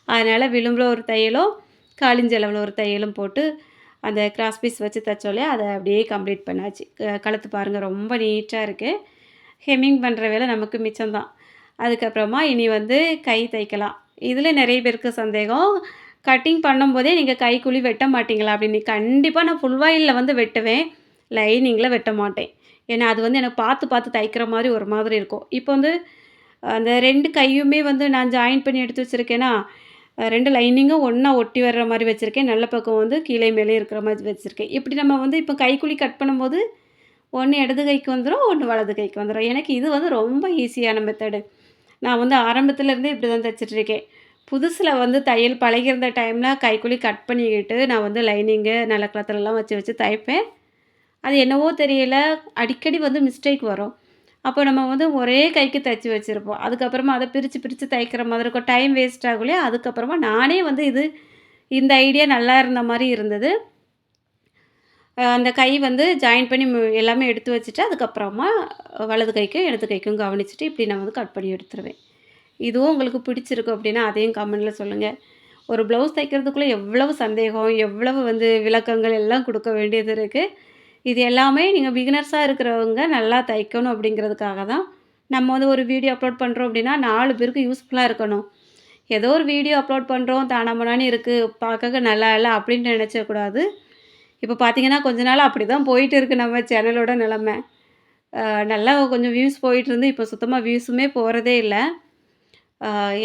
Speaker 1: அதனால விளிம்புல ஒரு தையலும், 1/4 இன்ச் அளவுல ஒரு தையலும் போட்டு, அந்த கிராஸ் பீஸ் வச்சு தைச்சோம் இல்லையா, அத அப்படியே கம்ப்ளீட் பண்ணாச்சு. கழுத்து பாருங்க ரொம்ப நீட்டா இருக்கு. ஹெம்மிங் பண்ற வேலை நமக்கு மிச்சம் தான். அதுக்கப்புறமா இனி வந்து கை தைக்கலாம். இதில நெறைய பேருக்கு சந்தேகம். கட்டிங் பண்ணும்போதே நீங்க கைக்குழி வெட்ட மாட்டீங்களா? அப்படின்னு. கண்டிப்பா நான் ஃபுல் வாயில்ல வந்து வெட்டுவேன். லைனிங்கில வெட்ட மாட்டேன். ஏன்னா, அது வந்து எனக்கு பார்த்து பார்த்து தைக்கிற மாரி ஒரு மாதிரி இருக்கும். இப்போ வந்து அந்த 2 கையுமே வந்து நான் ஜாயின் பண்ணி எடுத்து வச்சிருக்கேனா, 2 லைனிங்கும் ஒண்ணா ஒட்டி வர்ற மாரி வச்சிருக்கேன். நல்ல பக்கம் வந்து கீழே மேலேயும் இருக்கிற மாரி வச்சிருக்கேன். இப்படி நம்ம வந்து இப்போ கைக்குழி கட் பண்ணும்போது, ஒண்ணு இடது கைக்கு வந்துரும், ஒண்ணு வலது கைக்கு வந்துரும். எனக்கு இது வந்து ரொம்ப ஈஸியான மெத்தடு. நான் வந்து ஆரம்பத்துலேருந்தே இப்படி தான் தைச்சிட்டுருக்கேன். புதுசுல வந்து தையல் பழகியிருந்த டைம்ல கைக்குழி கட் பண்ணிக்கிட்டு, நான் வந்து லைனிங்கு நல்ல கிளாத்லலாம் வச்சு வச்சு தைப்பேன். அது என்னவோ தெரியல, அடிக்கடி வந்து மிஸ்டேக் வரும். அப்போ நம்ம வந்து ஒரே கைக்கு தச்சு வச்சுருப்போம். அதுக்கப்புறமா அத பிரித்து பிரித்து தைக்கிற மாதிரி இருக்கும். டைம் வேஸ்ட் ஆகும் இல்லையா? அதுக்கப்புறமா நானே வந்து இந்த ஐடியா நல்லா இருந்த மாரி இருந்தது. அந்த கை வந்து ஜாயின் பண்ணி எல்லாமே எடுத்து வச்சுட்டு, அதுக்கப்புறமா வலது கைக்கும், இடது கைக்கும் கவனிச்சுட்டு, இப்படி நான் வந்து கட் பண்ணி எடுத்துருவேன். இதுவும் உங்களுக்கு பிடிச்சிருக்கு அப்படின்னா, அதையும் கமெண்ட்ல சொல்லுங்க. ஒரு ப்ளவுஸ் தைக்கிறதுக்குள்ள எவ்வளவு சந்தேகம், எவ்வளவு வந்து விளக்கங்கள் எல்லாம் குடுக்க வேண்டியது இருக்கு. இது எல்லாமே நீங்க பிகினர்ஸா இருக்கிறவங்க நல்லா தைக்கணும் அப்படிங்கிறதுக்காக தான். நம்ம வந்து ஒரு வீடியோ அப்லோட் பண்ணுறோம் அப்படின்னா, 4 பேருக்கு யூஸ்ஃபுல்லா இருக்கணும். ஏதோ ஒரு வீடியோ அப்லோட் பண்ணுறோம், தானாமனான்னு இருக்கு, பார்க்கக்க நல்லா இல்ல அப்படின்னு நினைச்சக்கூடாது. இப்போ பார்த்தீங்கன்னா, கொஞ்ச நாளா அப்படி தான் போயிட்டு இருக்கு நம்ம சேனலோட நிலைமை. நல்லா கொஞ்சம் வியூஸ் போயிட்டுருந்து, இப்போ சுத்தமா வியூஸுமே போறதே இல்ல.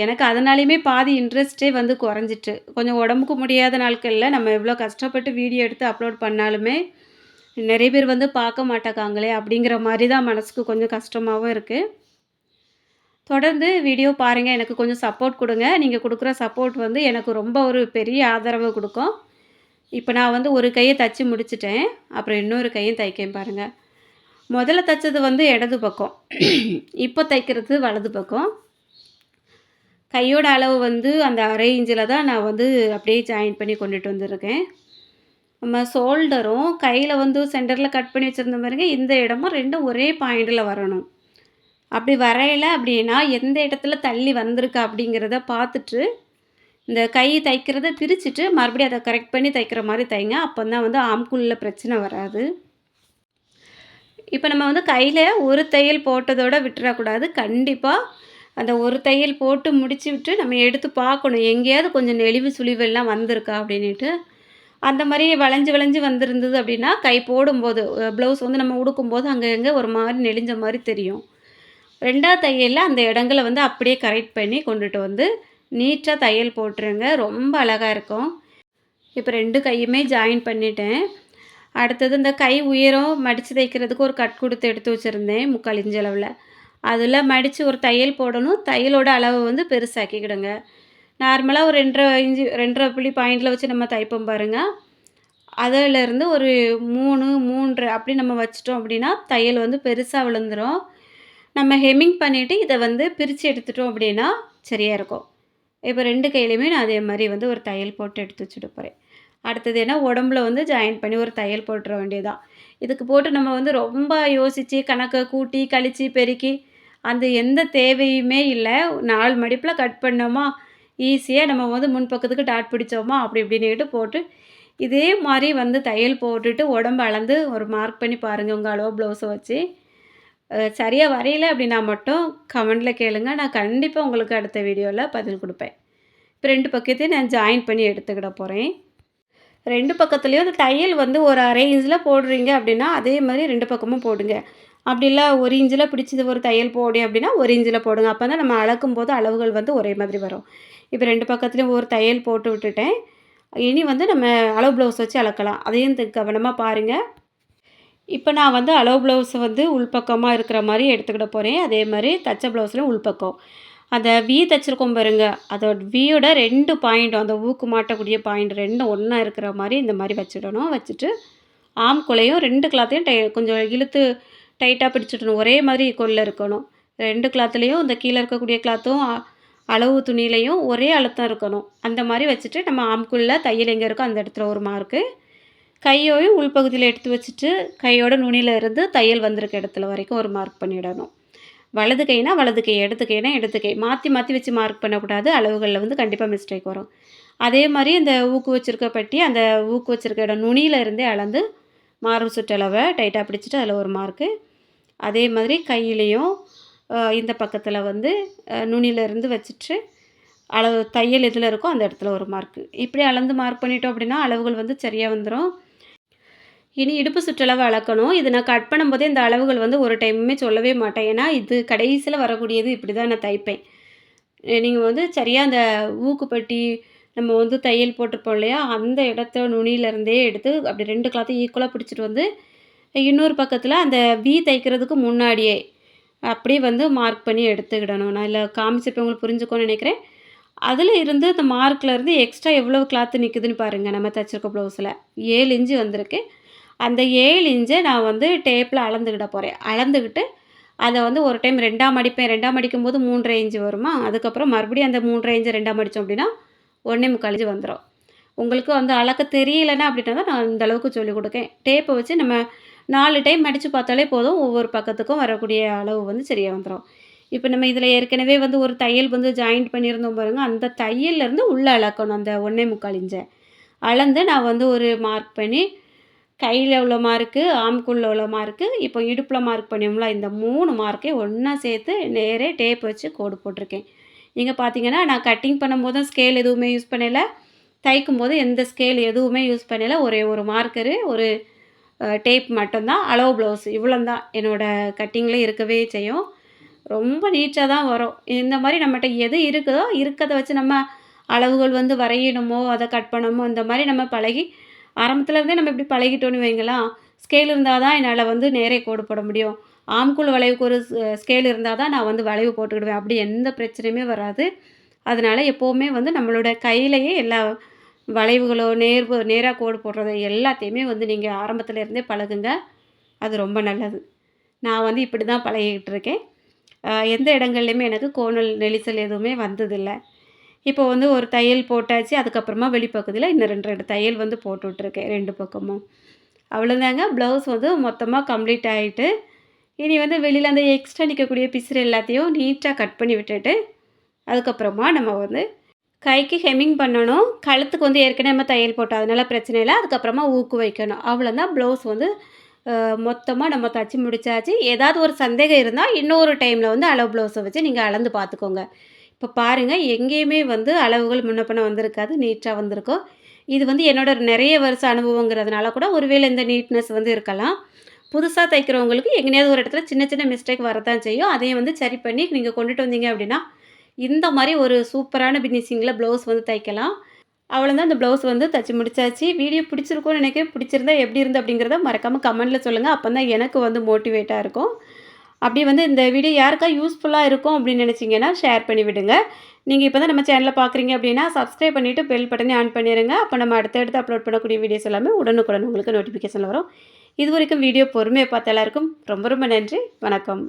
Speaker 1: எனக்கு அதனாலேயுமே பாதி இன்ட்ரெஸ்ட்டே வந்து குறைஞ்சிட்டு. கொஞ்சம் உடம்புக்கு முடியாத நாட்கள்ல நம்ம எவ்வளோ கஷ்டப்பட்டு வீடியோ எடுத்து அப்லோட் பண்ணாலுமே, நெறைய பேர் வந்து பார்க்க மாட்டேக்காங்களே அப்படிங்கிற மாரி தான் மனசுக்கு கொஞ்சம் கஷ்டமாவும் இருக்கு. தொடர்ந்து வீடியோ பாருங்க. எனக்கு கொஞ்சம் சப்போர்ட் குடுங்க. நீங்க குடுக்குற சப்போர்ட் வந்து எனக்கு ரொம்ப ஒரு பெரிய ஆதரவு குடுக்கும். இப்ப நான் வந்து ஒரு கைய தச்சு முடிச்சுட்டேன். அப்புறம் இன்னொரு கையும் தைக்கேன் பாருங்க. முதல்ல தச்சது வந்து இடது பக்கம். இப்போ தைக்கிறது வலது பக்கம். கையோட அளவு வந்து அந்த 1/2 இன்ச்சில தான் நான் வந்து அப்படியே ஜாயின் பண்ணி கொண்டுட்டு வந்திருக்கேன். நம்ம ஷோல்டரும் கையில வந்து சென்டர்ல கட் பண்ணி வச்சிருந்தோம் பாருங்க, இந்த இடமும் 2ம் ஒரே பாயிண்ட்ல வரணும். அப்படி வரையல அப்படின்னா, எந்த இடத்துல தள்ளி வந்திருக்கு அப்படிங்கிறத பார்த்துட்டு, இந்த கை தைக்கிறத பிரிச்சுட்டு, மறுபடியும் அத கரெக்ட் பண்ணி தைக்கிற மாரி தைங்க. அப்பந்தான் வந்து ஆம்கூல்ல பிரச்சனை வராது. இப்ப நம்ம வந்து கையில ஒரு தையல் போட்டதோட விட்டுறக்கூடாது. கண்டிப்பா அந்த ஒரு தையல் போட்டு முடிச்சு விட்டு, நம்ம எடுத்து பார்க்கணும். எங்கேயாவது கொஞ்சம் நெளிவு சுளிவெல்லாம் வந்திருக்கா அப்படின்னுட்டு. அந்த மாரி வளைஞ்சு வளைஞ்சு வந்திருந்தது அப்படின்னா, கை போடும்போது ப்ளவுஸ் வந்து நம்ம உடுக்கும்போது அங்கங்க ஒரு மாரி நெளிஞ்ச மாரி தெரியும். 2வது தையல்ல அந்த இடங்கள வந்து அப்படியே கரெக்ட் பண்ணி கொண்டுட்டு வந்து, நீட்டா தையல் போட்டுருங்க. ரொம்ப அழகா இருக்கும். இப்ப 2 கையுமே ஜாயின் பண்ணிட்டேன். அடுத்தது இந்த கை உயரம் மடிச்சு தைக்கிறதுக்கு ஒரு கட் குடுத்து எடுத்து வச்சிருந்தேன், 3/4 இன்ச் அளவுல. அதில மடிச்சு ஒரு தையல் போடணும். தையலோட அளவு வந்து பெருசாக்கிக்கிடுங்க. நார்மலா ஒரு 2 1/2 இன்ச் 2 1/2 புள்ளி பாயிண்ட்ல வச்சு நம்ம தைப்போம் பாருங்க. அதிலேருந்து ஒரு 3, 3 1/2 அப்படி நம்ம வச்சுட்டோம் அப்படின்னா, தையல் வந்து பெருசா விழுந்துரும். நம்ம ஹெம்மிங் பண்ணிவிட்டு இத வந்து பிரிச்சு எடுத்துட்டோம் அப்படின்னா, சரியா இருக்கும். இப்ப 2 கையிலயுமே நான் அதே மாரி வந்து ஒரு தையல் போட்டு எடுத்து வச்சுட போறேன். அடுத்தது என்ன உடம்புல வந்து ஜாயின் பண்ணி ஒரு தையல் போட்டுற வேண்டியது தான். இதுக்கு போட்டு நம்ம வந்து ரொம்ப யோசிச்சு, கணக்க கூட்டி, கழிச்சு, பெருக்கி அந்த எந்த தேவையுமே இல்ல. 4 மடிப்புல கட் பண்ணோமா, ஈஸியா நம்ம வந்து முன்பக்கத்துக்கு டாட் பிடிச்சோமா, அப்படி இப்படின்னுட்டு போட்டு, இதே மாரி வந்து தையல் போட்டுட்டு உடம்ப அளந்து ஒரு மார்க் பண்ணி பாருங்க, உங்க அளவு ப்ளவுஸ வச்சு. சரியா வரையல அப்படின்னா மட்டும் கமெண்ட்ல கேளுங்க. நான் கண்டிப்பா உங்களுக்கு அடுத்த வீடியோல பதில் குடுப்பேன். இப்ப 2 பக்கத்தையும் நான் ஜாயின் பண்ணி எடுத்துக்கிட போறேன். 2 பக்கத்துலயும் அந்த தையல் வந்து ஒரு 1/2 இன்ச்ல போடுறீங்க அப்படின்னா, அதே மாரி 2 பக்கமும் போடுங்க. அப்படி இல்ல 1 இன்ச்ல பிடிச்சது ஒரு தையல் போடு அப்படின்னா, 1 இன்ச்ல போடுங்க. அப்பதான் நம்ம அளக்கும்போது அளவுகள் வந்து ஒரே மாதிரி வரும். இப்ப 2 பக்கத்துலயும் ஒரு தையல் போட்டு விட்டுட்டேன். இனி வந்து நம்ம அளவு ப்ளவுஸ் வச்சு அளக்கலாம். அதையும் கவனமா பாருங்க. இப்ப நான் வந்து அளவு ப்ளவுஸ வந்து உள்பக்கமா இருக்கிற மாரி எடுத்துக்கிட போறேன். அதே மாரி தச்ச ப்ளவுஸ்லயும் உள்பக்கம். அந்த வி தச்சிருக்கோம் பாருங்க, அதோட வியோட 2 பாயிண்ட்டும் அந்த ஊக்கு மாட்டக்கூடிய பாயிண்ட் 2ம் ஒண்ணா இருக்கிற மாரி இந்த மாரி வச்சுடணும். வச்சுட்டு ஆம்கூலையும் 2 கிளாத்தையும் கொஞ்சம் இழுத்து டைட்டா பிடிச்சிடணும். ஒரே மாரி ஈக்குவல்ல இருக்கணும். 2 கிளாத்லயும் இந்த கீழ இருக்கக்கூடிய கிளாத்தும் அளவு துணியிலயும் ஒரே அழுத்தம் இருக்கணும். அந்த மாரி வச்சுட்டு நம்ம ஆம்கூல்ல தையல் எங்க இருக்கோ அந்த இடத்துல ஒரு மார்க்கு. கையையும் உள்பகுதியில எடுத்து வச்சுட்டு, கையோட நுனியில இருந்து தையல் வந்திருக்க இடத்துல வரைக்கும் ஒரு மார்க் பண்ணிடணும். வலது கைனா வலது கை, இடது கைனா இடது கை. மாத்தி மாத்தி வச்சு மார்க் பண்ணக்கூடாது. அளவுகள்ல வந்து கண்டிப்பா மிஸ்டேக் வரும். அதே மாரி அந்த ஊக்கு வச்சிருக்க பட்டி, அந்த ஊக்கு வச்சிருக்க இடம் நுனியில இருந்தே அளந்து, மார்பு சுற்றளவ டைட்டா பிடிச்சிட்டு அதில ஒரு மார்க்கு. அதே மாதிரி கையிலயும் இந்த பக்கத்தில வந்து நுனியில இருந்து வச்சுட்டு, அளவு தையல் எதில இருக்கோ அந்த இடத்துல ஒரு மார்க்கு. இப்படி அளந்து மார்க் பண்ணிட்டோம் அப்படின்னா, அளவுகள் வந்து சரியா வந்துரும். இனி இடுப்பு சுற்றளவு அளக்கணும். இது நான் கட் பண்ணும்போதே இந்த அளவுகள் வந்து ஒரு டைமுமே சொல்லவே மாட்டேன். ஏன்னா, இது கடைசியில வரக்கூடியது இப்படி தான் நான் தைப்பேன். நீங்க வந்து சரியா அந்த ஊக்குப்பட்டி நம்ம வந்து தையல் போட்டிருப்போம் இல்லையா? அந்த இடத்த நுனியிலருந்தே எடுத்து அப்படி 2 கிளாத்தையும் ஈக்குவலா பிடிச்சிட்டு வந்து, இன்னொரு பக்கத்தில அந்த வி தைக்கிறதுக்கு முன்னாடியே, அப்படியே வந்து மார்க் பண்ணி எடுத்துக்கிடணும். நான் இதில காமிச்சிருப்பேன் உங்களுக்கு புரிஞ்சுக்கும்னு நெனைக்கிறேன். அதில இருந்து அந்த மார்க்ல இருந்து எக்ஸ்ட்ரா எவ்வளோ கிளாத் நிக்குதுன்னு பாருங்க. நம்ம தச்சிருக்க ப்ளவுஸில 7 இன்ச் வந்திருக்கு. அந்த 7 இன்ச்ச நான் வந்து டேப்ல அளந்துக்கிட போறேன். அளந்துக்கிட்டு, அத வந்து ஒரு டைம் 2ஆ மடிப்பேன். 2ஆ மடிக்கும்போது 3 1/2 இன்ச் வருமா, அதுக்கப்புறம் மறுபடியும் அந்த 3 1/2 இன்ச்ச 2ஆ மடிச்சோம் அப்படின்னா, 1 1/4 இன்ச் வந்துரும். உங்களுக்கு வந்து அளக்க தெரியலன்னா அப்படின்னா தான் நான் இந்த அளவுக்கு சொல்லிக் குடுக்கேன். டேப்ப வச்சு நம்ம 4 டைம் மடிச்சு பார்த்தாலே போதும். ஒவ்வொரு பக்கத்துக்கும் வரக்கூடிய அளவு வந்து சரியா வந்துரும். இப்ப நம்ம இதில ஏற்கனவே வந்து ஒரு தையல் வந்து ஜாயிண்ட் பண்ணியிருந்தோம் பாருங்க. அந்த தையல்லேருந்து உள்ள அளக்கணும். அந்த 1 1/4 இன்ச்ச. அளந்து நான் வந்து ஒரு மார்க் பண்ணி, கையில உள்ள மார்க்கு, ஆம்குள்ள உள்ள மார்க்கு, இப்போ இடுப்புல மார்க் பண்ணியோம்ல, இந்த 3 மார்க்கையும் ஒண்ணா சேர்த்து நேரே டேப் வச்சு கோடு போட்டிருக்கேன். இங்க பார்த்தீங்கன்னா, நான் கட்டிங் பண்ணும்போதும் ஸ்கேல் எதுவுமே யூஸ் பண்ணல. தைக்கும்போது எந்த ஸ்கேல் எதுவுமே யூஸ் பண்ணல. ஒரே ஒரு மார்க்கரு, ஒரு டேப் மட்டும் தான். அளவு ப்ளவுஸ் இவ்வளோந்தான் என்னோட கட்டிங்கில இருக்கவே செய்யும். ரொம்ப நீட்டா தான் வரும். இந்த மாரி நம்மட்ட எது இருக்குதோ, இருக்கத வச்சு நம்ம அளவுகள் வந்து வரையணுமோ, அத கட் பண்ணணுமோ, இந்த மாரி நம்ம பழகி ஆரம்பத்துல இருந்தே நம்ம இப்படி பழகிட்டோன்னு வைங்களேன், ஸ்கேல் இருந்தா தான் என்னால வந்து நேரே கோடு போட முடியும். ஆம்கூல் வளைவுக்கு ஒரு ஸ்கேல் இருந்தா தான் நான் வந்து வளைவு போட்டுக்கிடுவேன். அப்படி எந்த பிரச்சனையுமே வராது. அதனால எப்பவுமே வந்து நம்மளோட கையிலேயே எல்லா வளைவுகளோ, நேரா கோடு போடுறது எல்லாத்தையுமே வந்து நீங்க ஆரம்பத்துல இருந்தே பழகுங்க. அது ரொம்ப நல்லது. நான் வந்து இப்படி தான் பழகிக்கிட்டு இருக்கேன். எந்த இடங்கள்லயுமே எனக்கு கோணல், நெளிசல் எதுவுமே வந்ததில்ல. இப்போ வந்து ஒரு தையல் போட்டாச்சு. அதுக்கப்புறமா வெளிப்பகுதியில இன்னும் 2, 2 தையல் வந்து போட்டு விட்டுருக்கேன் 2 பக்கமும். அவ்வளோதாங்க. ப்ளவுஸ் வந்து மொத்தமா கம்ப்ளீட் ஆயிட்டு, இனி வந்து வெளியில அந்த எக்ஸ்ட்ரா நிக்கக்கூடிய பிசுறு எல்லாத்தையும் நீட்டா கட் பண்ணி விட்டுட்டு, அதுக்கப்புறமா நம்ம வந்து கைக்கு ஹெம்மிங் பண்ணணும். கழுத்துக்கு வந்து ஏற்கனவே நம்ம தையல் போட்டோம். அதனால பிரச்சனை இல்ல. அதுக்கப்புறமா ஊக்கு வைக்கணும். அவ்வளோதான் ப்ளவுஸ் வந்து மொத்தமா நம்ம தச்சு முடிச்சாச்சு. ஏதாவது ஒரு சந்தேகம் இருந்தா, இன்னொரு டைம்ல வந்து அளவு ப்ளவுஸ வச்சு நீங்க அளந்து பார்த்துக்கோங்க. இப்போ பாருங்க, எங்கேயுமே வந்து அளவுகள் முன்ன பின்ன வந்திருக்காது. நீட்டா வந்திருக்கும். இது வந்து என்னோட நெறைய வருஷ அனுபவங்கிறதுனால கூட ஒருவேளை இந்த நீட்னஸ் வந்து இருக்கலாம். புதுசா தைக்கிறவங்களுக்கு எங்கேயாவது ஒரு இடத்துல சின்ன சின்ன மிஸ்டேக் வரத்தான் செய்யும். அதையும் வந்து சரி பண்ணி நீங்க கொண்டுட்டு வந்தீங்க அப்படின்னா, இந்த மாரி ஒரு சூப்பரான ஃபினிஷிங்கில ப்ளவுஸ் வந்து தைக்கலாம். அவ்வளோதான் இந்த ப்ளவுஸ் வந்து தச்சு முடிச்சாச்சு. வீடியோ பிடிச்சிருக்கும்னு நினைக்கிறேன். பிடிச்சிருந்தா எப்படி இருந்து அப்படிங்கிறத மறக்காம கமெண்ட்ல சொல்லுங்க. அப்பதான் எனக்கு வந்து மோட்டிவேட்டா இருக்கும். அப்படி வந்து இந்த வீடியோ யாருக்கா யூஸ்ஃபுல்லா இருக்கும் அப்படின்னு நினைச்சீங்கன்னா, ஷேர் பண்ணி விடுங்க. நீங்க இப்ப தான் நம்ம சேனல பார்க்குறீங்க அப்படின்னா, சப்ஸ்கிரைப் பண்ணிட்டு பெல் பட்டனையும் ஆன் பண்ணிருங்க. அப்ப நம்ம அடுத்தடுத்து அப்லோட் பண்ணக்கூடிய வீடியோஸ் எல்லாமே உடனுக்குடன் உங்களுக்கு நோட்டிஃபிகேஷன்ல வரும். இதுவரைக்கும் வீடியோ பொறுமையா பார்த்த எல்லாருக்கும் ரொம்ப ரொம்ப நன்றி. வணக்கம்.